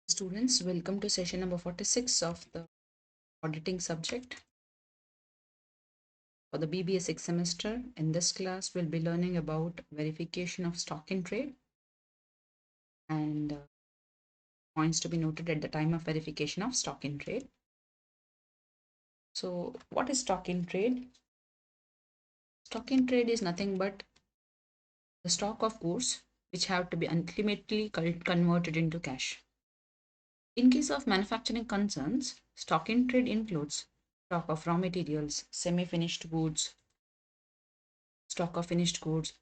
Students, welcome to session number 46 of the auditing subject for the BBA 6th semester. In this class, we'll be learning about verification of stock in trade and points to be noted at the time of verification of stock in trade. So, what is stock in trade? Stock in trade is nothing but the stock of goods which have to be ultimately converted into cash. In case of manufacturing concerns, stock in trade includes stock of raw materials, semi-finished goods, stock of finished goods,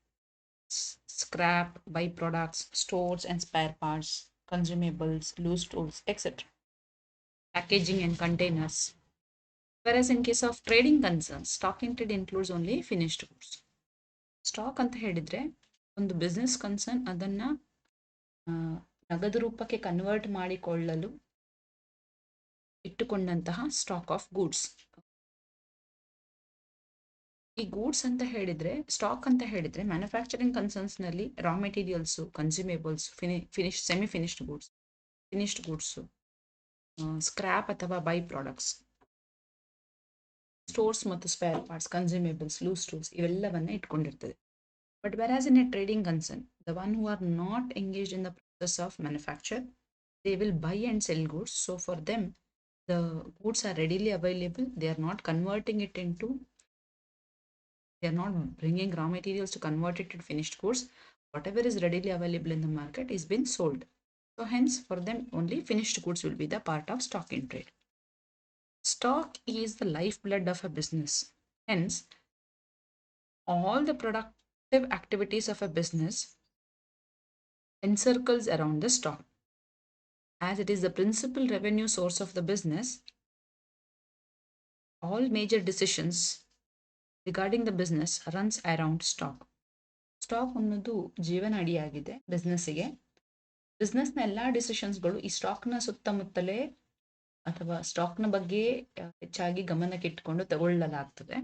scrap, byproducts, stores and spare parts, consumables, loose tools, etc. Packaging and containers. Whereas in case of trading concerns, stock in trade includes only finished goods. Stock ಅಂತ ಹೇಳಿದ್ರೆ ಒಂದು business concern ಅದನ್ನ ನಗದು ರೂಪಕ್ಕೆ convert ಮಾಡಿಕೊಳ್ಳಲು ಇಟ್ಟುಕೊಂಡಂತಹ stock of goods. ಈ goods ಅಂತ ಹೇಳಿದ್ರೆ ಸ್ಟಾಕ್ ಅಂತ ಹೇಳಿದ್ರೆ ಮ್ಯಾನುಫ್ಯಾಕ್ಚರಿಂಗ್ ಕನ್ಸರ್ನ್ಸ್ ನಲ್ಲಿ raw materials, consumables, semi finished goods, scrap ಅಥವಾ ಬೈ ಪ್ರಾಡಕ್ಟ್ಸ್, ಸ್ಟೋರ್ಸ್ ಮತ್ತು spare parts, consumables, loose tools ಇವೆಲ್ಲವನ್ನ ಇಟ್ಕೊಂಡಿರ್ತದೆ. But whereas in a trading concern, the one who are not engaged in the process of manufacture, they will buy and sell goods. So for them, the goods are readily available. They are not converting it into, they are not bringing raw materials to convert it to finished goods. Whatever is readily available in the market is being sold. So hence for them only finished goods will be the part of stock in trade. Stock is the lifeblood of a business. Hence, all the productive activities of a business encircles around the stock. As it is the principal revenue source of the business, all major decisions regarding the business runs around stock. Stock ಅನ್ನೋದು ಜೀವನ ಅಡಿಯಾಗಿದೆ ಬಿಸ್ನೆಸ್ಸಿಗೆ. ಬಿಸ್ನೆಸ್ನ ಎಲ್ಲ ಡಿಸಿಷನ್ಸ್ಗಳು ಈ ಸ್ಟಾಕ್ನ ಸುತ್ತಮುತ್ತಲೇ ಅಥವಾ ಸ್ಟಾಕ್ನ ಬಗ್ಗೆ ಹೆಚ್ಚಾಗಿ ಗಮನಕ್ಕೆ ಇಟ್ಟುಕೊಂಡು ತಗೊಳ್ಳಲಾಗ್ತದೆ.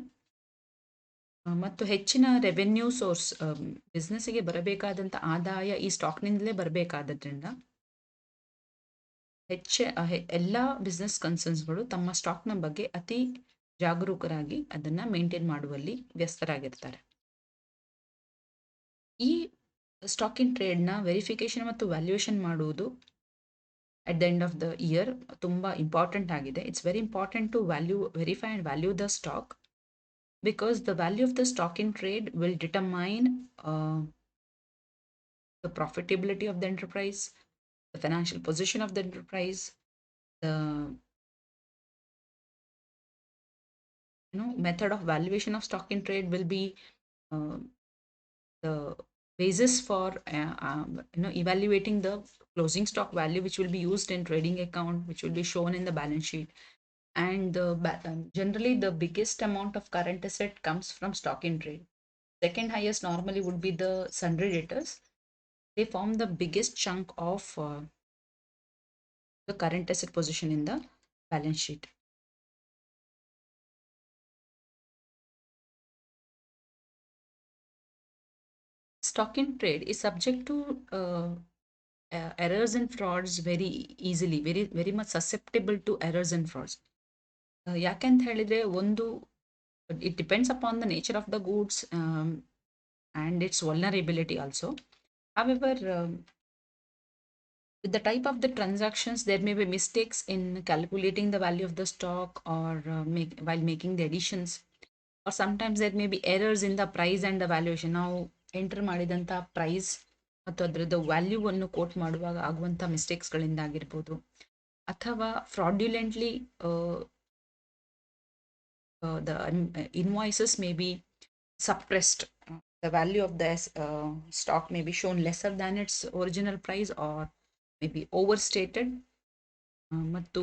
ಮತ್ತು ಹೆಚ್ಚಿನ ರೆವೆನ್ಯೂ ಸೋರ್ಸ್, ಬಿಸ್ನೆಸ್ಸಿಗೆ ಬರಬೇಕಾದಂಥ ಆದಾಯ ಈ ಸ್ಟಾಕ್ನಿಂದಲೇ ಬರಬೇಕಾದ್ದರಿಂದ ಎಲ್ಲ ಬಿಸ್ನೆಸ್ ಕನ್ಸರ್ನ್ಸ್ಗಳು ತಮ್ಮ ಸ್ಟಾಕ್ನ ಬಗ್ಗೆ ಅತಿ ಜಾಗರೂಕರಾಗಿ ಅದನ್ನು ಮೇಂಟೈನ್ ಮಾಡುವಲ್ಲಿ ವ್ಯಸ್ತರಾಗಿರ್ತಾರೆ. ಈ ಸ್ಟಾಕ್ ಇನ್ ಟ್ರೇಡ್ನ ವೆರಿಫಿಕೇಶನ್ ಮತ್ತು ವ್ಯಾಲ್ಯೂಯೇಷನ್ ಮಾಡುವುದು at the end of the year ತುಂಬ ಇಂಪಾರ್ಟೆಂಟ್ ಆಗಿದೆ. It's very important to verify and value the stock, because the value of the stock in trade will determine the profitability of the enterprise, the financial position of the enterprise, the method of valuation of stock in trade will be the basis for evaluating the closing stock value, which will be used in trading account, which will be shown in the balance sheet. And generally the biggest amount of current asset comes from stock in trade. Second highest normally would be the sundry debtors. They form the biggest chunk of the current asset position in the balance sheet. Stock in trade is subject to errors and frauds very easily, very much susceptible to errors and frauds. ಯಾಕೆಂತ ಹೇಳಿದ್ರೆ ಒಂದು, it depends upon the nature of the goods and its vulnerability also. However, with the type of the transactions, there may be mistakes in calculating the value of the stock or while making the additions, or sometimes there may be errors in the price and the valuation. ನಾವು enter ಮಾಡಿದಂಥ price ಮತ್ತು ಅದರದ್ದು ವ್ಯಾಲ್ಯೂವನ್ನು coat ಮಾಡುವಾಗ ಆಗುವಂಥ ಮಿಸ್ಟೇಕ್ಸ್ಗಳಿಂದ ಆಗಿರ್ಬೋದು, ಅಥವಾ ಫ್ರಾಡ್ಯುಲೆಂಟ್ಲಿ the invoices may be suppressed. The value of the stock may be shown lesser than its original price or may be overstated. ಮತ್ತು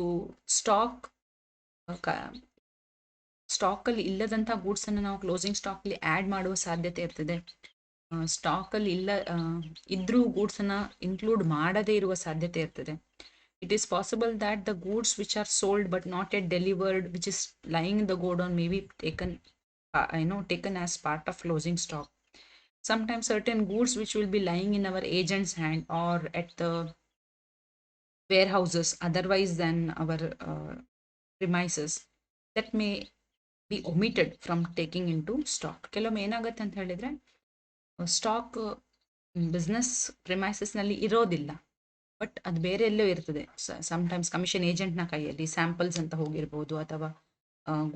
ಸ್ಟಾಕಲ್ಲಿ ಇಲ್ಲದಂಥ ಗೂಡ್ಸನ್ನು ನಾವು ಕ್ಲೋಸಿಂಗ್ ಸ್ಟಾಕಲ್ಲಿ ಆ್ಯಡ್ ಮಾಡುವ ಸಾಧ್ಯತೆ ಇರ್ತದೆ. ಸ್ಟಾಕಲ್ಲಿ ಇದ್ರೂ ಗೂಡ್ಸನ್ನು ಇನ್ಕ್ಲೂಡ್ ಮಾಡದೇ ಇರುವ ಸಾಧ್ಯತೆ ಇರ್ತದೆ. It is possible that the goods which are sold but not yet delivered, which is lying in the godown, may be taken as part of closing stock. Sometimes certain goods which will be lying in our agent's hand or at the warehouses otherwise than our premises that may be omitted from taking into stock. ಕೆಲವೊಮ್ಮೆ ಏನಾಗುತ್ತೆ ಅಂತ ಹೇಳಿದ್ರೆ stock business ಪ್ರಿಮೈಸಸ್ನಲ್ಲಿ ಇರೋದಿಲ್ಲ, but ಅದು ಬೇರೆ ಎಲ್ಲೋ ಇರ್ತದೆ. Sometimes commission ಏಜೆಂಟ್ನ ಕೈಯಲ್ಲಿ ಸ್ಯಾಂಪಲ್ಸ್ ಅಂತ ಹೋಗಿರ್ಬೋದು, ಅಥವಾ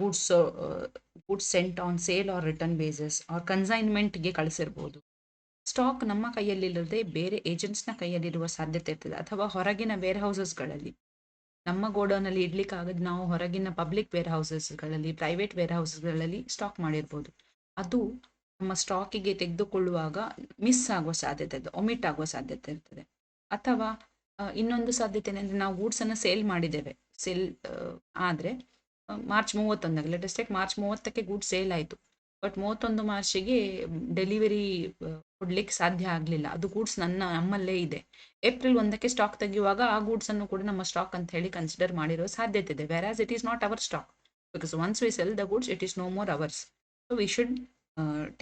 goods goods sent on sale or return basis or ಕನ್ಸೈನ್ಮೆಂಟ್ಗೆ ಕಳಿಸಿರ್ಬೋದು. ಸ್ಟಾಕ್ ನಮ್ಮ ಕೈಯಲ್ಲಿಲ್ಲದೆ ಬೇರೆ ಏಜೆಂಟ್ಸ್ನ ಕೈಯಲ್ಲಿರುವ ಸಾಧ್ಯತೆ ಇರ್ತದೆ, ಅಥವಾ ಹೊರಗಿನ ವೇರ್ ಹೌಸಸ್ಗಳಲ್ಲಿ. ನಮ್ಮ ಗೋಡೌನಲ್ಲಿ ಇಡ್ಲಿಕ್ಕಾಗದು ನಾವು ಹೊರಗಿನ ಪಬ್ಲಿಕ್ ವೇರ್ ಹೌಸಸ್ಗಳಲ್ಲಿ, ಪ್ರೈವೇಟ್ ವೇರ್ ಹೌಸಸ್ಗಳಲ್ಲಿ ಸ್ಟಾಕ್ ಮಾಡಿರ್ಬೋದು. ಅದು ನಮ್ಮ ಸ್ಟಾಕಿಗೆ ತೆಗೆದುಕೊಳ್ಳುವಾಗ ಮಿಸ್ ಆಗುವ ಸಾಧ್ಯತೆ ಇದೆ, ಒಮಿಟ್ ಆಗುವ ಸಾಧ್ಯತೆ ಇರ್ತದೆ. ಅಥವಾ ಇನ್ನೊಂದು ಸಾಧ್ಯತೆ ಏನಂದರೆ, ನಾವು ಗೂಡ್ಸನ್ನು ಸೇಲ್ ಮಾಡಿದ್ದೇವೆ, ಸೇಲ್ ಆದರೆ ಮಾರ್ಚ್ 31 ಲೇಟೆಸ್ಟ್ ಡೇಟ್ ಮಾರ್ಚ್ 30ಕ್ಕೆ ಗೂಡ್ಸ್ ಸೇಲ್ ಆಯಿತು, ಬಟ್ 31 ಮಾರ್ಚಿಗೆ ಡೆಲಿವರಿ ಕೊಡ್ಲಿಕ್ಕೆ ಸಾಧ್ಯ ಆಗಲಿಲ್ಲ. ಅದು ಗೂಡ್ಸ್ ನಮ್ಮಲ್ಲೇ ಇದೆ. ಏಪ್ರಿಲ್ 1ಕ್ಕೆ ಸ್ಟಾಕ್ ತೆಗೆಯುವಾಗ ಆ ಗೂಡ್ಸನ್ನು ಕೂಡ ನಮ್ಮ ಸ್ಟಾಕ್ ಅಂತ ಹೇಳಿ ಕನ್ಸಿಡರ್ ಮಾಡಿರೋ ಸಾಧ್ಯತೆ ಇದೆ. Whereas it is not our stock, because once we sell the goods it is no more ours. So we should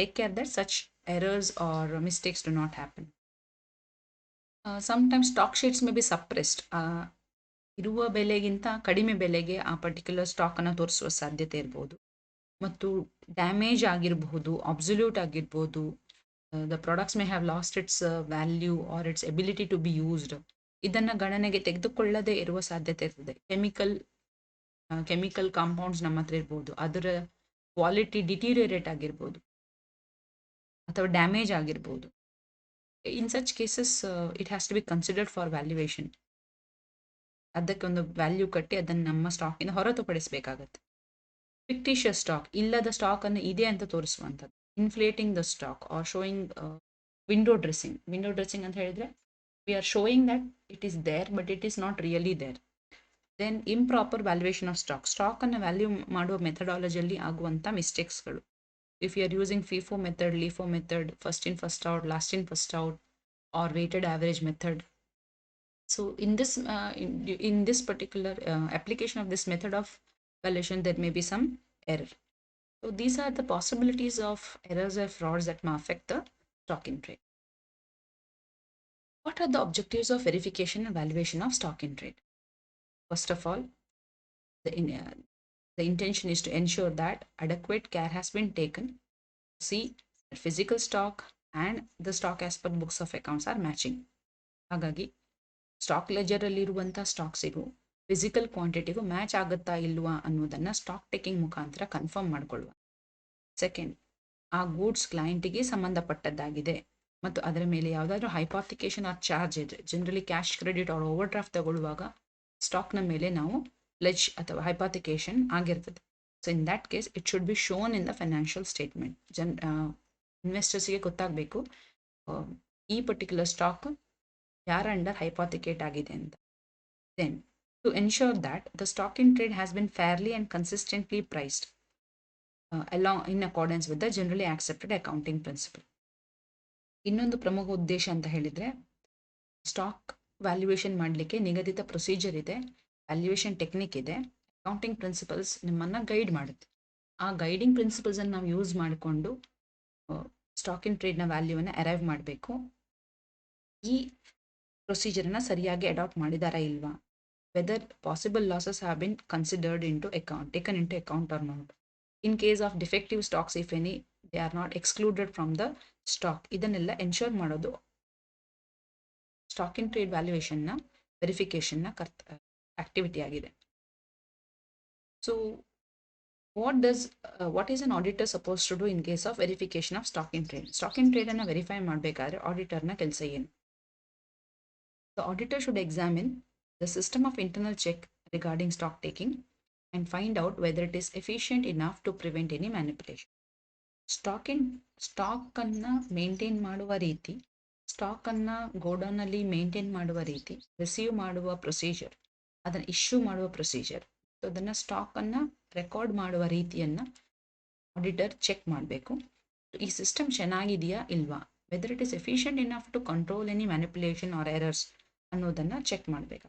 take care that such errors or mistakes do not happen. Sometimes stock sheets may be suppressed. ಇರುವ ಬೆಲೆಗಿಂತ ಕಡಿಮೆ ಬೆಲೆಗೆ ಆ particular ಸ್ಟಾಕನ್ನು ತೋರಿಸುವ ಸಾಧ್ಯತೆ ಇರ್ಬೋದು, ಮತ್ತು damage ಆಗಿರಬಹುದು, ಅಬ್ಸಲ್ಯೂಟ್ ಆಗಿರ್ಬೋದು. The products may have lost its value or its ability to be used. ಇದನ್ನು ಗಣನೆಗೆ ತೆಗೆದುಕೊಳ್ಳದೇ ಇರುವ ಸಾಧ್ಯತೆ ಇರ್ತದೆ. ಕೆಮಿಕಲ್ ಕಾಂಪೌಂಡ್ಸ್ ನಮ್ಮ ಹತ್ರ ಇರ್ಬೋದು, ಅದರ ಕ್ವಾಲಿಟಿ ಡಿಟೀರಿಯರೇಟ್ ಆಗಿರ್ಬೋದು, ಅಥವಾ ಡ್ಯಾಮೇಜ್ ಆಗಿರ್ಬೋದು. In such cases it has to be considered for valuation. ಅದಕ್ಕೆ ಒಂದು ವ್ಯಾಲ್ಯೂ ಕಟ್ಟಿ ಅದನ್ನು ನಮ್ಮ ಸ್ಟಾಕಿಂದ ಹೊರತುಪಡಿಸಬೇಕಾಗತ್ತೆ. ಫಿಕ್ಟಿಷಿಯಸ್ ಸ್ಟಾಕ್, ಇಲ್ಲದ ಸ್ಟಾಕನ್ನು ಇದೆ ಅಂತ ತೋರಿಸುವಂಥದ್ದು. Inflating the stock or showing window dressing. Window dressing ಅಂತ ಹೇಳಿದರೆ we are showing that it is there but it is not really there. Then improper valuation of stock. ಸ್ಟಾಕನ್ನು ವ್ಯಾಲ್ಯೂ ಮಾಡುವ ಮೆಥಡಾಲಜಿಯಲ್ಲಿ ಆಗುವಂಥ ಮಿಸ್ಟೇಕ್ಸ್ಗಳು. If you are using FIFO method, LIFO method, first in first out, last in first out, or weighted average method. So in this particular application of this method of valuation, there may be some error. So these are the possibilities of errors or frauds that may affect the stock in trade. What are the objectives of verification and valuation of stock in trade? First of all, the intention is to ensure that adequate care has been taken to see that physical stock and the stock as per books of accounts are matching. ಹಾಗಾಗಿ stock ಲೆಜರಲ್ಲಿರುವಂಥ ಸ್ಟಾಕ್ಸಿಗೂ physical ಕ್ವಾಂಟಿಟಿಗೂ match ಆಗುತ್ತಾ ಇಲ್ವಾ ಅನ್ನೋದನ್ನು stock taking ಮುಖಾಂತರ confirm ಮಾಡಿಕೊಳ್ಳುವ. Second, ಆ ಗೂಡ್ಸ್ ಕ್ಲೈಂಟಿಗೆ ಸಂಬಂಧಪಟ್ಟದ್ದಾಗಿದೆ ಮತ್ತು ಅದರ ಮೇಲೆ ಯಾವುದಾದ್ರೂ ಹೈಪಾಥಿಕೇಶನ್ ಆರ್ ಚಾರ್ಜ್ ಇದ್ರೆ, generally cash credit or overdraft ತಗೊಳ್ಳುವಾಗ ಸ್ಟಾಕ್ನ ಮೇಲೆ ನಾವು ಪ್ಲೆಜ್ ಅಥವಾ ಹೈಪಾಥಿಕೇಶನ್ ಆಗಿರ್ತದೆ. So in that case it should be shown in the financial statement. ಇನ್ವೆಸ್ಟರ್ಸ್ಗೆ ಗೊತ್ತಾಗಬೇಕು ಈ ಪರ್ಟಿಕ್ಯುಲರ್ ಸ್ಟಾಕ್ ಯಾರ ಅಂಡರ್ ಹೈಪಾಥಿಕೇಟ್ ಆಗಿದೆ ಅಂತ. Then to ensure that the stock in trade has been fairly and consistently priced along in accordance with the generally accepted accounting principle. ಇನ್ನೊಂದು ಪ್ರಮುಖ ಉದ್ದೇಶ ಅಂತ ಹೇಳಿದರೆ, ಸ್ಟಾಕ್ ವ್ಯಾಲ್ಯೂಯೇಷನ್ ಮಾಡಲಿಕ್ಕೆ ನಿಗದಿತ ಪ್ರೊಸೀಜರ್ ಇದೆ, ವ್ಯಾಲ್ಯೂಯೇಷನ್ ಟೆಕ್ನಿಕ್ ಇದೆ, ಅಕೌಂಟಿಂಗ್ ಪ್ರಿನ್ಸಿಪಲ್ಸ್ ನಿಮ್ಮನ್ನು ಗೈಡ್ ಮಾಡುತ್ತೆ. ಆ ಗೈಡಿಂಗ್ ಪ್ರಿನ್ಸಿಪಲ್ಸನ್ನು ನಾವು ಯೂಸ್ ಮಾಡಿಕೊಂಡು ಸ್ಟಾಕ್ ಇನ್ ಟ್ರೇಡ್ನ ವ್ಯಾಲ್ಯೂವನ್ನು ಅರೈವ್ ಮಾಡಬೇಕು. ಈ ಪ್ರೊಸೀಜರನ್ನು ಸರಿಯಾಗಿ ಅಡಾಪ್ಟ್ ಮಾಡಿದಾರಾ ಇಲ್ವಾ, whether possible losses have been considered taken into account or not. In case of defective stocks if any they are not excluded from the stock. ಇದನ್ನೆಲ್ಲ ensure ಮಾಡೋದು stock in trade ವ್ಯಾಲ್ಯೂಯೇಷನ್ನ ವೆರಿಫಿಕೇಷನ್ನ activity ಆಗಿದೆ. So what is an auditor supposed to do in case of verification of stock in trade? Stock in trade ಅನ್ನು verify ಮಾಡಬೇಕಾದ್ರೆ ಆಡಿಟರ್ನ ಕೆಲಸ ಏನು? The auditor should examine the system of internal check regarding stock taking and find out whether it is efficient enough to prevent any manipulation. ಸ್ಟಾಕನ್ನು maintain ಮಾಡುವ ರೀತಿ, ಸ್ಟಾಕನ್ನು ಗೋಡೌನಲ್ಲಿ maintain ಮಾಡುವ ರೀತಿ, receive ಮಾಡುವ ಪ್ರೊಸೀಜರ್, ಅದನ್ನು ಇಶ್ಯೂ ಮಾಡುವ ಪ್ರೊಸೀಜರ್, ಅದನ್ನು ಸ್ಟಾಕನ್ನು ರೆಕಾರ್ಡ್ ಮಾಡುವ ರೀತಿಯನ್ನು ಆಡಿಟರ್ ಚೆಕ್ ಮಾಡಬೇಕು. ಈ ಸಿಸ್ಟಮ್ ಚೆನ್ನಾಗಿದೆಯಾ ಇಲ್ವಾ, whether it is efficient enough to control any manipulation or errors ಅನ್ನೋದನ್ನು ಚೆಕ್ ಮಾಡಬೇಕು.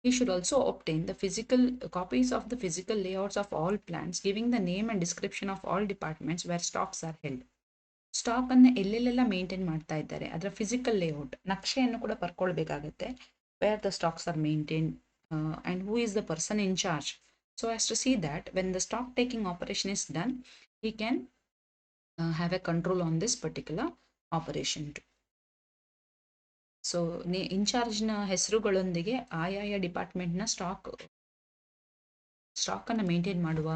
He should also obtain the physical copies of the physical layouts of all plants, giving the name and description of all departments where stocks are held. ಸ್ಟಾಕನ್ನು ಎಲ್ಲೆಲ್ಲೆಲ್ಲ maintain ಮಾಡ್ತಾ ಇದ್ದಾರೆ ಅದರ physical layout ನಕ್ಷೆಯನ್ನು ಕೂಡ ಬರ್ಕೊಳ್ಬೇಕಾಗತ್ತೆ. where the stocks are maintained, and who is the person in charge, so as to see that when the stock taking operation is done, he can have a control on this particular operation too. So ಇನ್ಚಾರ್ಜ್ನ ಹೆಸರುಗಳೊಂದಿಗೆ ಆಯಾಯ ಡಿಪಾರ್ಟ್ಮೆಂಟ್ನ ಸ್ಟಾಕನ್ನು maintain ಮಾಡುವ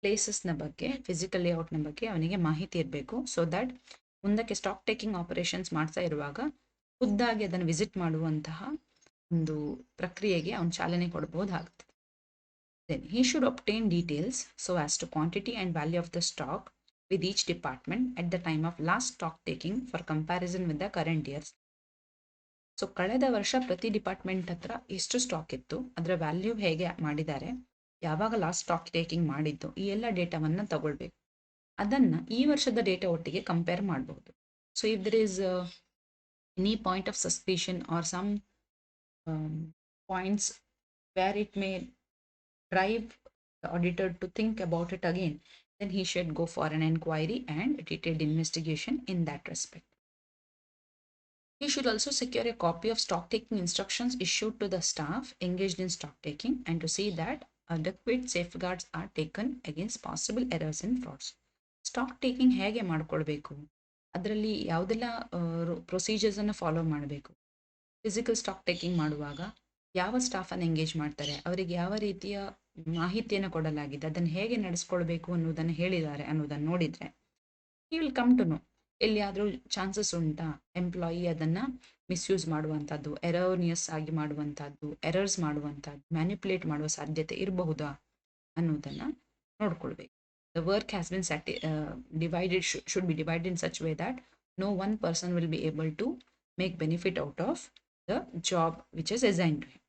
ಪ್ಲೇಸಸ್ನ ಬಗ್ಗೆ, physical ಲೇಔಟ್ನ ಬಗ್ಗೆ ಅವನಿಗೆ ಮಾಹಿತಿ ಇರಬೇಕು. ಸೊ ದ್ಯಾಟ್ ಮುಂದಕ್ಕೆ ಸ್ಟಾಕ್ ಟೇಕಿಂಗ್ ಆಪರೇಷನ್ಸ್ ಮಾಡ್ತಾ ಇರುವಾಗ ಖುದ್ದಾಗಿ ಅದನ್ನು ವಿಸಿಟ್ ಮಾಡುವಂತಹ ಒಂದು ಪ್ರಕ್ರಿಯೆಗೆ ಅವನು ಚಾಲನೆ ಕೊಡಬಹುದಾಗ್ತದೆ. Then he should obtain details so as to quantity and value of the stock with each department at the time of last stock taking for comparison with the current years. So ಕಳೆದ ವರ್ಷ ಪ್ರತಿ department ಹತ್ರ ಎಷ್ಟು stock ಇತ್ತು, ಅದರ value ಹೇಗೆ ಮಾಡಿದ್ದಾರೆ, ಯಾವಾಗ ಲಾಸ್ಟ್ ಸ್ಟಾಕ್ ಟೇಕಿಂಗ್ ಮಾಡಿದ್ದು, ಈ ಎಲ್ಲ ಡೇಟಾವನ್ನು ತಗೊಳ್ಬೇಕು. ಅದನ್ನು ಈ ವರ್ಷದ ಡೇಟಾ ಒಟ್ಟಿಗೆ ಕಂಪೇರ್ ಮಾಡಬಹುದು. So if there is any point of suspicion or some points where it may drive the auditor to think about it again, then he should go for an inquiry and detailed investigation in that respect. He should also secure a copy of stock taking instructions issued to the staff engaged in stock taking and to see that adequate safeguards are taken against possible errors and frauds. Stock taking ಹೇಗೆ ಮಾಡ್ಕೊಳ್ಬೇಕು, ಅದರಲ್ಲಿ ಯಾವುದೆಲ್ಲ ಪ್ರೊಸೀಜರ್ಸನ್ನು follow ಮಾಡಬೇಕು, physical stock taking ಮಾಡುವಾಗ ಯಾವ ಸ್ಟಾಫನ್ನು engage ಮಾಡ್ತಾರೆ, ಅವರಿಗೆ ಯಾವ ರೀತಿಯ ಮಾಹಿತಿಯನ್ನು ಕೊಡಲಾಗಿದೆ, ಅದನ್ನು ಹೇಗೆ ನಡೆಸ್ಕೊಳ್ಬೇಕು ಅನ್ನೋದನ್ನು ಹೇಳಿದ್ದಾರೆ ಅನ್ನೋದನ್ನು ನೋಡಿದರೆ he will come to know ಎಲ್ಲಿಯಾದರೂ ಚಾನ್ಸಸ್ ಉಂಟಾ ಎಂಪ್ಲಾಯಿ ಅದನ್ನು ಮಿಸ್ಯೂಸ್ ಮಾಡುವಂಥದ್ದು, ಎರರ್ನಿಯಸ್ ಆಗಿ ಮಾಡುವಂಥದ್ದು, ಎರರ್ಸ್ ಮಾಡುವಂಥದ್ದು, ಮ್ಯಾನಿಪುಲೇಟ್ ಮಾಡುವ ಸಾಧ್ಯತೆ ಇರಬಹುದಾ ಅನ್ನೋದನ್ನು ನೋಡ್ಕೊಳ್ಬೇಕು. The work has been divided should be divided in such way that no one person will be able to make benefit out of the job which is assigned to him.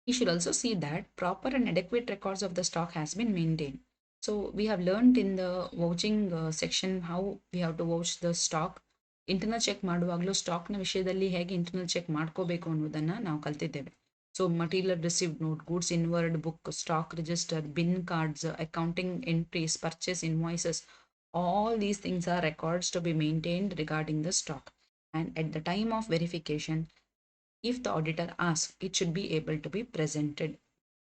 He should also see that proper and adequate records of the stock has been maintained. So we have learned in the vouching section how we have to vouch the stock. Internal check ಮಾಡುವಾಗಲೂ ಸ್ಟಾಕ್ನ ವಿಷಯದಲ್ಲಿ ಹೇಗೆ internal check ಮಾಡ್ಕೋಬೇಕು ಅನ್ನೋದನ್ನು ನಾವು ಕಲ್ತಿದ್ದೇವೆ. So material received note, goods inward book, stock register, bin cards, accounting entries, purchase invoices, all these things are records to be maintained regarding the stock. And at the time of verification, if the auditor asks, it should be able to be presented.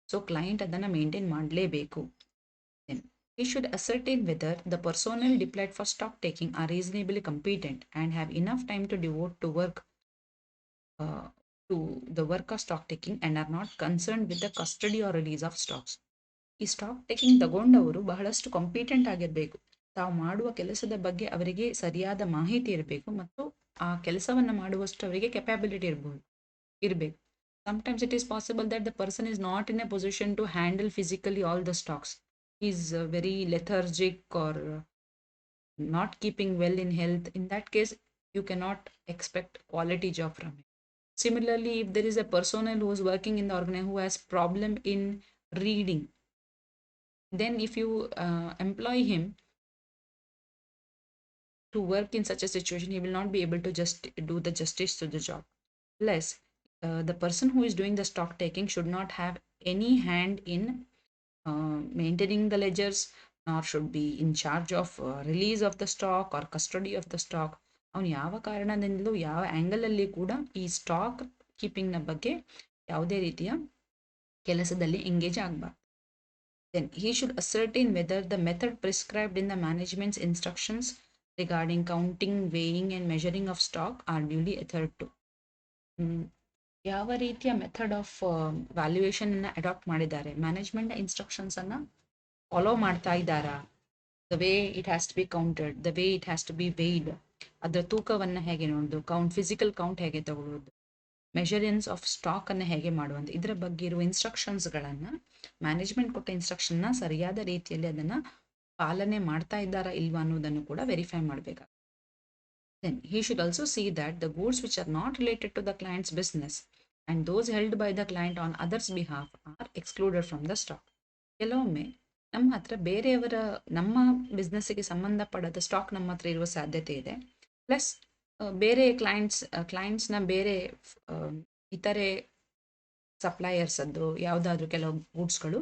So client adana maintain ಮಾಡಲೇಬೇಕು. Then he should ascertain whether the personnel deployed for stock taking are reasonably competent and have enough time to devote to the work of stock taking and are not concerned with the custody or release of stocks. ಈ stock taking ತಗೊಂಡವರು ಬಹಳಷ್ಟು competent ಆಗಿರಬೇಕು. ತಾವು ಮಾಡುವ ಕೆಲಸದ ಬಗ್ಗೆ ಅವರಿಗೆ ಸರಿಯಾದ ಮಾಹಿತಿ ಇರಬೇಕು ಮತ್ತು ಆ ಕೆಲಸವನ್ನು ಮಾಡುವಷ್ಟು ಅವರಿಗೆ ಕೆಪಾಬಿಲಿಟಿ ಇರಬೇಕು. Sometimes it is possible that the person is not in a position to handle physically all the stocks. He is very lethargic or not keeping well in health. In that case, you cannot expect quality job from him. Similarly, if there is a personnel who is working in the organization who has problem in reading, then if you employ him to work in such a situation, he will not be able to just do the justice to the job. Plus, the person who is doing the stock taking should not have any hand in maintaining the ledgers, nor should be in charge of release of the stock or custody of the stock. ಅವನು ಯಾವ ಕಾರಣದಿಂದಲೂ ಯಾವ ಆ್ಯಂಗಲಲ್ಲಿ ಕೂಡ ಈ stock ಕೀಪಿಂಗ್ನ ಬಗ್ಗೆ ಯಾವುದೇ ರೀತಿಯ ಕೆಲಸದಲ್ಲಿ engage ಆಗಬಾರ್ದು. Then he should ascertain whether the method prescribed in the management's instructions regarding counting, weighing and measuring of stock are duly adhered to. ಯಾವ ರೀತಿಯ ಮೆಥಡ್ ಆಫ್ ವ್ಯಾಲ್ಯೂಯೇಷನ್ನ ಅಡಾಪ್ಟ್ ಮಾಡಿದ್ದಾರೆ, ಮ್ಯಾನೇಜ್ಮೆಂಟ್ ಇನ್ಸ್ಟ್ರಕ್ಷನ್ಸನ್ನು ಫಾಲೋ ಮಾಡ್ತಾ ಇದ್ದಾರಾ, the way it has to be counted, the way it has to be weighed, ಅದರ ತೂಕವನ್ನು ಹೇಗೆ ನೋಡೋದು, ಫಿಸಿಕಲ್ ಕೌಂಟ್ ಹೇಗೆ ತಗೊಳ್ಳೋದು, ಮೆಷರೆನ್ಸ್ ಆಫ್ ಸ್ಟಾಕನ್ನು ಹೇಗೆ ಮಾಡುವಂಥ ಇದರ ಬಗ್ಗೆ ಇರುವ ಇನ್ಸ್ಟ್ರಕ್ಷನ್ಸ್ಗಳನ್ನು, ಮ್ಯಾನೇಜ್ಮೆಂಟ್ ಕೊಟ್ಟ ಇನ್ಸ್ಟ್ರಕ್ಷನ್ನ ಸರಿಯಾದ ರೀತಿಯಲ್ಲಿ ಅದನ್ನು ಪಾಲನೆ ಮಾಡ್ತಾ ಇದ್ದಾರಾ ಇಲ್ವಾ ಅನ್ನೋದನ್ನು ಕೂಡ ವೆರಿಫೈ ಮಾಡಬೇಕಾಗ್ತದೆ. Then he should also see that the goods which are not related to the client's business and those held by the client on others' behalf are excluded from the stock. ಕೆಲವೊಮ್ಮೆ ನಮ್ಮ ಹತ್ರ ಬೇರೆಯವರ ನಮ್ಮ ಬಿಸ್ನೆಸ್ಸಿಗೆ ಸಂಬಂಧಪಡದ stock ನಮ್ಮ ಹತ್ರ ಇರುವ ಸಾಧ್ಯತೆ ಇದೆ. ಪ್ಲಸ್ ಬೇರೆ ಕ್ಲೈಂಟ್ಸ್ನ ಬೇರೆ ಇತರೆ ಸಪ್ಲೈಯರ್ಸದ್ದು ಯಾವುದಾದ್ರೂ ಕೆಲವು ಗೂಡ್ಸ್ಗಳು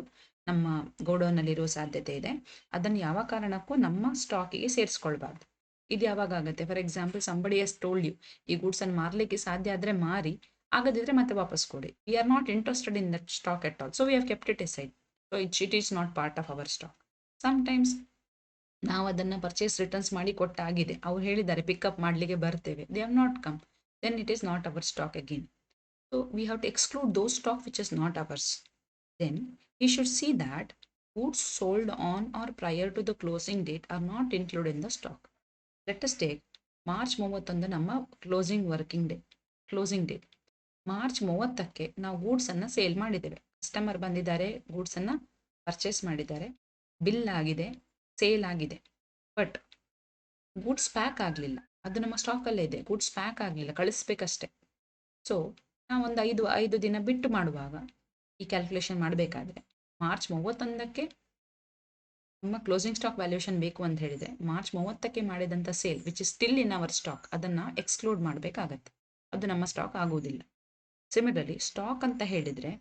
ನಮ್ಮ ಗೋಡೌನಲ್ಲಿರುವ ಸಾಧ್ಯತೆ ಇದೆ. ಅದನ್ನು ಯಾವ ಕಾರಣಕ್ಕೂ ನಮ್ಮ ಸ್ಟಾಕಿಗೆ ಸೇರಿಸ್ಕೊಳ್ಬಾರ್ದು. ಇದು ಯಾವಾಗ ಆಗುತ್ತೆ, for example somebody has told you ಈ ಗೂಡ್ಸನ್ನು ಮಾರಲಿಕ್ಕೆ ಸಾಧ್ಯ ಆದರೆ ಮಾರಿ, ಆಗದಿದ್ರೆ ಮತ್ತೆ ವಾಪಸ್ ಕೊಡಿ. We are not interested in that stock at all. So we have kept it aside. So it is not part of our stock. Sometimes ನಾವು ಅದನ್ನು ಪರ್ಚೇಸ್ ರಿಟರ್ನ್ಸ್ ಮಾಡಿ ಕೊಟ್ಟಾಗಿದೆ, ಅವ್ರು ಹೇಳಿದ್ದಾರೆ ಪಿಕಪ್ ಮಾಡಲಿಕ್ಕೆ ಬರ್ತೇವೆ, they have not come, then it is not our stock again. So we have to exclude those stock which is not ours. Then we should see that goods sold on or prior to the closing date are not included in the stock. Let us take March 31 ನಮ್ಮ closing date. March 30ಕ್ಕೆ ನಾವು ಗೂಡ್ಸನ್ನು sale ಮಾಡಿದ್ದೇವೆ. Customer ಬಂದಿದ್ದಾರೆ, ಗೂಡ್ಸನ್ನು purchase ಮಾಡಿದ್ದಾರೆ, bill ಆಗಿದೆ, sale ಆಗಿದೆ. But goods pack ಆಗಲಿಲ್ಲ, ಅದು ನಮ್ಮ ಸ್ಟಾಕಲ್ಲೇ ಇದೆ, ಗೂಡ್ಸ್ ಪ್ಯಾಕ್ ಆಗಲಿಲ್ಲ, ಕಳಿಸ್ಬೇಕಷ್ಟೆ. ಸೊ ನಾವೊಂದು ಐದು ದಿನ ಬಿಟ್ಟು ಮಾಡುವಾಗ ಈ ಕ್ಯಾಲ್ಕುಲೇಷನ್ ಮಾಡಬೇಕಾದ್ರೆ ಮಾರ್ಚ್ 31ಕ್ಕೆ ನಮ್ಮ ಕ್ಲೋಸಿಂಗ್ ಸ್ಟಾಕ್ ವ್ಯಾಲ್ಯೂಷನ್ ಬೇಕು ಅಂತ ಹೇಳಿದರೆ ಮಾರ್ಚ್ 30ಕ್ಕೆ ಮಾಡಿದಂಥ sale which is still in our stock ಅದನ್ನು ಎಕ್ಸ್ಕ್ಲೂಡ್ ಮಾಡಬೇಕಾಗತ್ತೆ. ಅದು ನಮ್ಮ ಸ್ಟಾಕ್ ಆಗುವುದಿಲ್ಲ. ಸಿಮಿಲರ್ಲಿ ಸ್ಟಾಕ್ ಅಂತ ಹೇಳಿದರೆ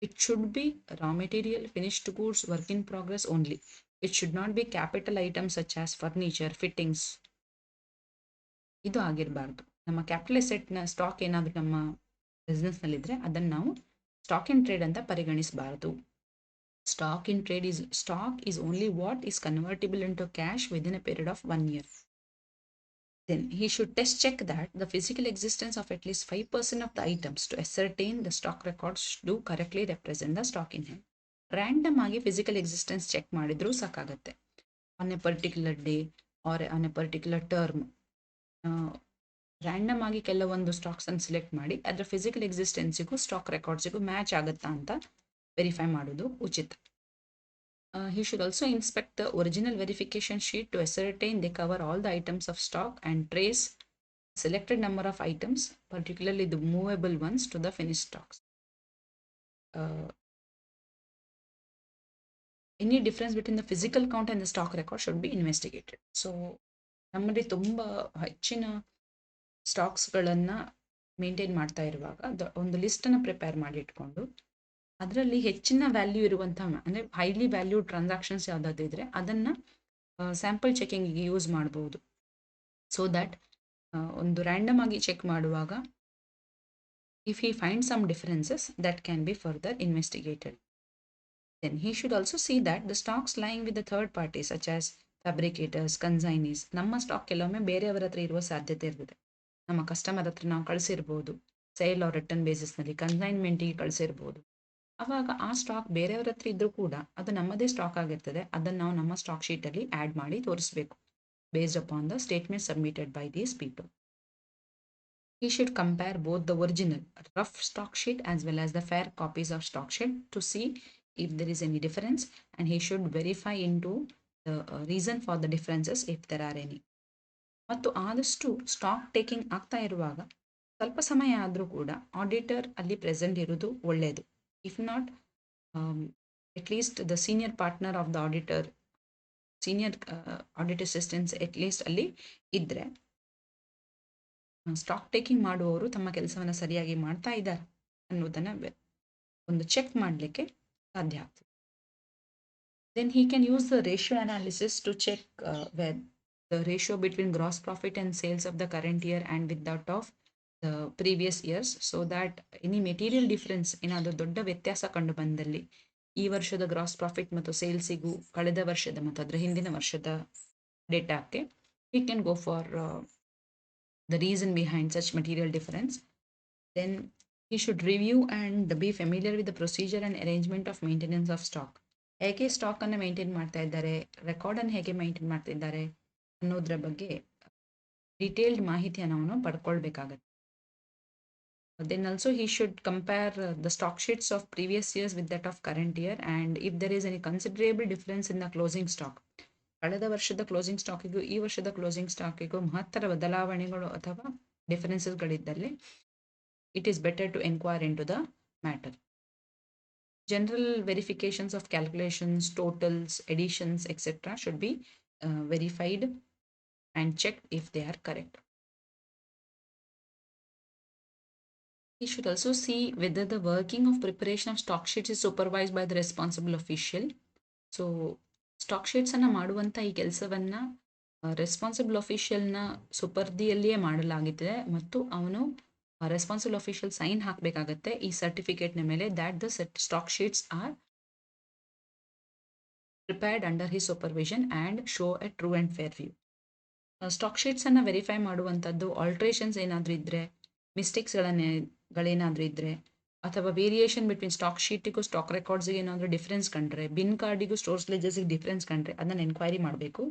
it should B raw material, finished goods, work in progress only. It should not be capital items such as furniture, fittings. ಇದು ಆಗಿರಬಾರ್ದು. ನಮ್ಮ capital ಅಸೆಟ್ನ stock ಏನಾದರೂ ನಮ್ಮ ಬಿಸ್ನೆಸ್ನಲ್ಲಿದ್ದರೆ ಅದನ್ನು ನಾವು ಸ್ಟಾಕ್ ಇನ್ ಟ್ರೇಡ್ ಅಂತ ಪರಿಗಣಿಸಬಾರದು. Stock in trade is only what is convertible into cash within a period of 1 year. Then he should test check that the physical existence of at least 5% of the items to ascertain the stock records do correctly represent the stock in hand. Random ಆಗಿ physical existence check ಮಾಡಿದರೂ ಸಾಕಾಗತ್ತೆ. On a particular day or on a particular term random ಆಗಿ ಕೆಲವೊಂದು ಸ್ಟಾಕ್ಸನ್ನು select ಮಾಡಿ ಅದರ physical ಎಕ್ಸಿಸ್ಟೆನ್ಸಿಗೂ stock ರೆಕಾರ್ಡ್ಸಿಗೂ ಮ್ಯಾಚ್ ಆಗುತ್ತಾ ಅಂತ ವೆರಿಫೈ ಮಾಡೋದು ಉಚಿತ. He should also inspect the original verification sheet to ascertain they cover all the items of stock and trace selected number of items, particularly the movable ones, to the finished stocks. Any difference between the physical count and the stock record should be investigated. So ನಮ್ಮಲ್ಲಿ ತುಂಬ ಹೆಚ್ಚಿನ ಸ್ಟಾಕ್ಸ್ಗಳನ್ನು maintain ಮಾಡ್ತಾ ಇರುವಾಗ ಒಂದು ಲಿಸ್ಟನ್ನು prepare ಮಾಡಿ ಇಟ್ಕೊಂಡು ಅದರಲ್ಲಿ ಹೆಚ್ಚಿನ ವ್ಯಾಲ್ಯೂ ಇರುವಂಥ ಅಂದರೆ ಹೈಲಿ ವ್ಯಾಲ್ಯೂ ಟ್ರಾನ್ಸಾಕ್ಷನ್ಸ್ ಯಾವುದಾದ್ರು ಇದ್ದರೆ ಅದನ್ನು ಸ್ಯಾಂಪಲ್ ಚೆಕಿಂಗಿಗೆ ಯೂಸ್ ಮಾಡ್ಬೋದು. ಸೊ ದ್ಯಾಟ್ ಒಂದು ರ್ಯಾಂಡಮ್ ಆಗಿ ಚೆಕ್ ಮಾಡುವಾಗ if he find some differences that can be further investigated. Then he should also see that the stocks lying with the third party such as fabricators, consignees. ನಮ್ಮ stock ಕೆಲವೊಮ್ಮೆ ಬೇರೆಯವರ ಹತ್ರ ಇರುವ ಸಾಧ್ಯತೆ ಇರ್ತದೆ. ನಮ್ಮ ಕಸ್ಟಮರ್ ಹತ್ರ ನಾವು ಕಳಿಸಿರ್ಬೋದು, ಸೇಲ್ ಆರ್ ರಿಟರ್ನ್ ಬೇಸಿಸ್ನಲ್ಲಿ ಕನ್ಸೈನ್ಮೆಂಟಿಗೆ ಕಳಿಸಿರ್ಬೋದು. ಆವಾಗ ಆ ಸ್ಟಾಕ್ ಬೇರೆಯವ್ರ ಹತ್ರ ಇದ್ದರೂ ಕೂಡ ಅದು ನಮ್ಮದೇ ಸ್ಟಾಕ್ ಆಗಿರ್ತದೆ. ಅದನ್ನು ನಾವು ನಮ್ಮ ಸ್ಟಾಕ್ ಶೀಟಲ್ಲಿ ಆ್ಯಡ್ ಮಾಡಿ ತೋರಿಸಬೇಕು based upon the statement submitted by these people. He should compare both the original rough stock sheet as well as the fair copies of stock sheet to see if there is any difference, and he should verify into the reason for the differences if there are any. ಮತ್ತು ಆದಷ್ಟು stock taking ಆಗ್ತಾ ಇರುವಾಗ ಸ್ವಲ್ಪ ಸಮಯ ಆದರೂ ಕೂಡ auditor ಅಲ್ಲಿ present ಇರೋದು ಒಳ್ಳೆಯದು. If not at least the senior partner of the auditor, senior audit assistants at least ಅಲ್ಲಿ ಇದ್ದರೆ ಸ್ಟಾಕ್ ಟೇಕಿಂಗ್ ಮಾಡುವವರು ತಮ್ಮ ಕೆಲಸವನ್ನು ಸರಿಯಾಗಿ ಮಾಡ್ತಾ ಇದ್ದಾರೆ ಅನ್ನೋದನ್ನು ಒಂದು ಚೆಕ್ ಮಾಡಲಿಕ್ಕೆ ಸಾಧ್ಯ ಆಗ್ತದೆ. Then he can use the ratio analysis to check where the ratio between gross profit and sales of the current year and with that of the previous years, so that any material difference ಏನಾದರೂ ದೊಡ್ಡ ವ್ಯತ್ಯಾಸ ಕಂಡು ಬಂದಲ್ಲಿ ಈ ವರ್ಷದ gross profit ಮತ್ತು ಸೇಲ್ಸಿಗೂ ಕಳೆದ ವರ್ಷದ ಮತ್ತು ಅದರ ಹಿಂದಿನ ವರ್ಷದ ಡೇಟಾಕ್ಕೆ he can go for the reason behind such material difference. Then he should review and be familiar with the procedure and arrangement of maintenance of stock. ಹೇಗೆ ಸ್ಟಾಕನ್ನು ಮೇಂಟೈನ್ ಮಾಡ್ತಾ ಇದ್ದಾರೆ, ರೆಕಾರ್ಡನ್ನು ಹೇಗೆ ಮೇಂಟೈನ್ ಮಾಡ್ತಿದ್ದಾರೆ ಅನ್ನೋದ್ರ ಬಗ್ಗೆ ಡೀಟೇಲ್ಡ್ ಮಾಹಿತಿಯನ್ನು ಅವನು ಪಡ್ಕೊಳ್ಬೇಕಾಗತ್ತೆ. Then also he should compare the stock sheets of previous years with that of current year, and if there is any considerable difference in the closing stock, ಕಳೆದ ವರ್ಷದ ಕ್ಲೋಸಿಂಗ್ ಸ್ಟಾಕಿಗೂ ಈ ವರ್ಷದ ಕ್ಲೋಸಿಂಗ್ ಸ್ಟಾಕಿಗೂ ಮಹತ್ತರ ಬದಲಾವಣೆಗಳು ಅಥವಾ ಡಿಫರೆನ್ಸಸ್ಗಳಿದ್ದಲ್ಲಿ it is better to enquire in to the matter. General verifications of calculations, totals, additions, etc. should be verified and checked if they are correct. He should also see whether the working of preparation of stock sheets is supervised by the responsible official. So stock ಶೀಟ್ಸನ್ನು ಮಾಡುವಂಥ ಈ ಕೆಲಸವನ್ನು responsible ಅಫಿಷಿಯಲ್ನ ಸುಪರ್ದಿಯಲ್ಲಿಯೇ ಮಾಡಲಾಗಿದೆ ಮತ್ತು ಅವನು responsible official sign ಹಾಕಬೇಕಾಗತ್ತೆ ಈ ಸರ್ಟಿಫಿಕೇಟ್ನ ಮೇಲೆ that the stock sheets are prepared under his supervision and show a true and fair view. Stock ಶೀಟ್ಸನ್ನು ವೆರಿಫೈ ಮಾಡುವಂಥದ್ದು ಆಲ್ಟ್ರೇಷನ್ಸ್ ಏನಾದರೂ ಇದ್ದರೆ, ಮಿಸ್ಟೇಕ್ಸ್ಗಳೇನಾದರೂ ಇದ್ದರೆ, ಅಥವಾ ವೇರಿಯೇಷನ್ ಬಿಟ್ವೀನ್ ಸ್ಟಾಕ್ ಶೀಟಿಗೂ ಸ್ಟಾಕ್ ರೆಕಾರ್ಡ್ಸ್ಗೆ ಏನಾದರೂ ಡಿಫ್ರೆನ್ಸ್ ಕಂಡ್ರೆ, ಬಿನ್ ಕಾರ್ಡಿಗೂ ಸ್ಟೋರ್ಸ್ ಲೆಜರ್ಸ್ಗೆ ಡಿಫ್ರೆನ್ಸ್ ಕಂಡ್ರೆ ಅದನ್ನು ಎನ್ಕ್ವೈರಿ ಮಾಡಬೇಕು.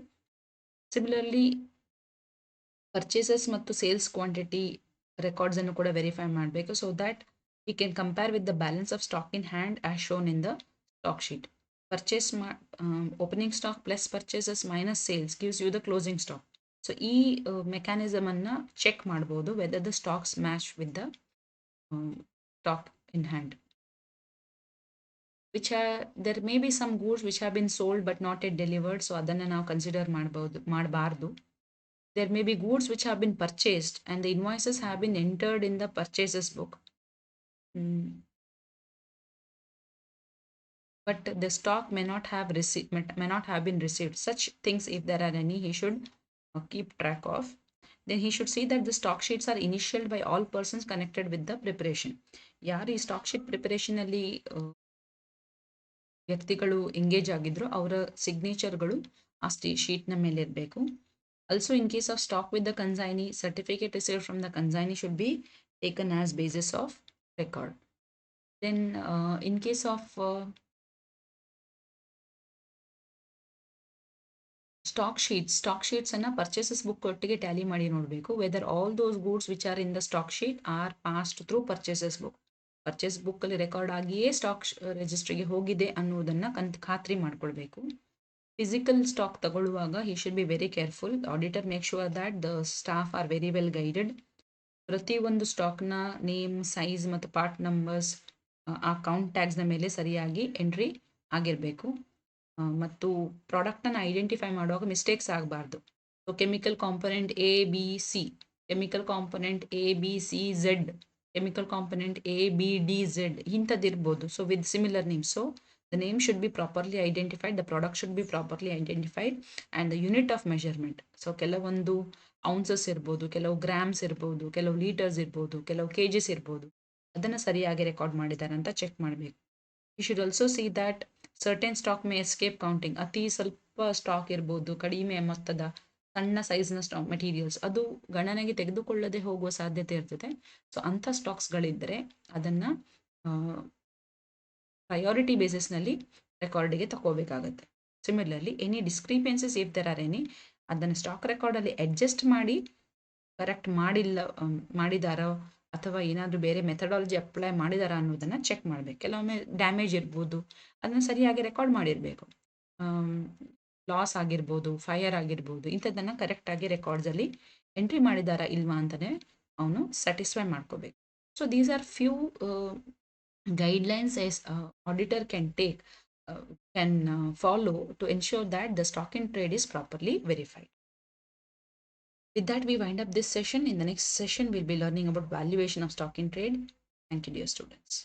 ಸಿಮಿಲರ್ಲಿ ಪರ್ಚೇಸಸ್ ಮತ್ತು ಸೇಲ್ಸ್ ಕ್ವಾಂಟಿಟಿ ರೆಕಾರ್ಡ್ಸನ್ನು ಕೂಡ ವೆರಿಫೈ ಮಾಡಬೇಕು so that we can compare with the balance of stock in hand as shown in the stock sheet. Purchase opening stock plus purchases minus sales gives you the closing stock. So ಈ ಮೆಕ್ಯಾನಿಸಮನ್ನು check ಮಾಡ್ಬೋದು whether the stocks match with the stock in hand. there may be some goods which have been sold but not yet delivered, so ಅದನ್ನು ನಾವು consider ಮಾಡಬಾರ್ದು. There may be goods which have been purchased and the invoices have been entered in the purchases book. But the stock may not have been received. Such things, if there are any, he should keep track of. Then he should see that the stock sheets are initialed by all persons connected with the preparation. ಯಾರು ಈ stock sheet ಪ್ರಿಪರೇಷನಲ್ಲಿ ವ್ಯಕ್ತಿಗಳು engage ಆಗಿದ್ರು ಅವರ ಸಿಗ್ನೇಚರ್ಗಳು ಆ ಶೀಟ್ನ ಮೇಲೆ ಇರಬೇಕು. Also, in case of stock with the consignee, certificate received from the consignee should be taken as basis of record. Then, in case of stock sheets ಅನ್ನ purchases book ಒಟ್ಟಿಗೆ tally ಮಾಡಿ ನೋಡಬೇಕು whether all those goods which are in the stock sheet are passed through purchases book. Purchase ಬುಕ್ಕಲ್ಲಿ record ಆಗಿಯೇ stock ರಿಜಿಸ್ಟ್ರಿಗೆ ಹೋಗಿದೆ ಅನ್ನೋದನ್ನು ಖಾತ್ರಿ ಮಾಡ್ಕೊಳ್ಬೇಕು. ಫಿಸಿಕಲ್ ಸ್ಟಾಕ್ ತಗೊಳ್ಳುವಾಗ he should be very careful. Auditor make sure that the staff are very well guided. ಪ್ರತಿಯೊಂದು ಸ್ಟಾಕ್ನ ನೇಮ್, ಸೈಜ್ ಮತ್ತು ಪಾರ್ಟ್ ನಂಬರ್ಸ್ ಆ ಕೌಂಟ್ ಟ್ಯಾಗ್ಸ್ನ ಮೇಲೆ ಸರಿಯಾಗಿ ಎಂಟ್ರಿ ಆಗಿರಬೇಕು. ಮತ್ತು ಪ್ರಾಡಕ್ಟನ್ನು ಐಡೆಂಟಿಫೈ ಮಾಡುವಾಗ ಮಿಸ್ಟೇಕ್ಸ್ ಆಗಬಾರ್ದು. So chemical component ABC, chemical component ABCZ, chemical component ABDZ ಇಂಥದ್ದಿರ್ಬೋದು. So with similar name. So the name should be properly identified, the product should be properly identified and the unit of measurement. So ಕೆಲವೊಂದು ounces ಇರ್ಬೋದು, ಕೆಲವು grams ಇರ್ಬೋದು, ಕೆಲವು litres ಇರ್ಬೋದು, ಕೆಲವು kgs ಇರ್ಬೋದು. ಅದನ್ನು ಸರಿಯಾಗಿ ರೆಕಾರ್ಡ್ ಮಾಡಿದ್ದಾರೆ ಅಂತ ಚೆಕ್ ಮಾಡಬೇಕು. You should also see that certain stock may escape counting. ಅತಿ ಸ್ವಲ್ಪ ಸ್ಟಾಕ್ ಇರ್ಬೋದು, ಕಡಿಮೆ ಮೊತ್ತದ ಸಣ್ಣ ಸೈಜ್ನ ಸ್ಟಾಕ್ ಮೆಟೀರಿಯಲ್ಸ್ ಅದು ಗಣನೆಗೆ ತೆಗೆದುಕೊಳ್ಳದೆ ಹೋಗುವ ಸಾಧ್ಯತೆ ಇರ್ತದೆ. ಸೊ ಅಂಥ ಸ್ಟಾಕ್ಸ್ಗಳಿದ್ದರೆ ಅದನ್ನು ಪ್ರಯಾರಿಟಿ ಬೇಸಿಸ್ನಲ್ಲಿ ರೆಕಾರ್ಡಿಗೆ ತಗೋಬೇಕಾಗತ್ತೆ. Similarly any discrepancies if there are any ಅದನ್ನು ಸ್ಟಾಕ್ ರೆಕಾರ್ಡಲ್ಲಿ ಅಡ್ಜಸ್ಟ್ ಮಾಡಿ ಕರೆಕ್ಟ್ ಮಾಡಿದಾರೋ ಅಥವಾ ಏನಾದರೂ ಬೇರೆ ಮೆಥಡಾಲಜಿ ಅಪ್ಲೈ ಮಾಡಿದಾರಾ ಅನ್ನೋದನ್ನು ಚೆಕ್ ಮಾಡಬೇಕು. ಕೆಲವೊಮ್ಮೆ ಡ್ಯಾಮೇಜ್ ಇರ್ಬೋದು, ಅದನ್ನು ಸರಿಯಾಗಿ ರೆಕಾರ್ಡ್ ಮಾಡಿರಬೇಕು. ಲಾಸ್ ಆಗಿರ್ಬೋದು, ಫೈರ್ ಆಗಿರ್ಬೋದು, ಇಂಥದ್ದನ್ನು ಕರೆಕ್ಟಾಗಿ ರೆಕಾರ್ಡ್ಸಲ್ಲಿ ಎಂಟ್ರಿ ಮಾಡಿದಾರಾ ಇಲ್ವಾ ಅಂತಲೇ ಅವನು ಸ್ಯಾಟಿಸ್ಫೈ ಮಾಡ್ಕೋಬೇಕು. So these are few guidelines as auditor can follow to ensure that the stock in trade is properly verified. With that, we wind up this session. In the next session, we'll be learning about valuation of stock in trade. Thank you, dear students.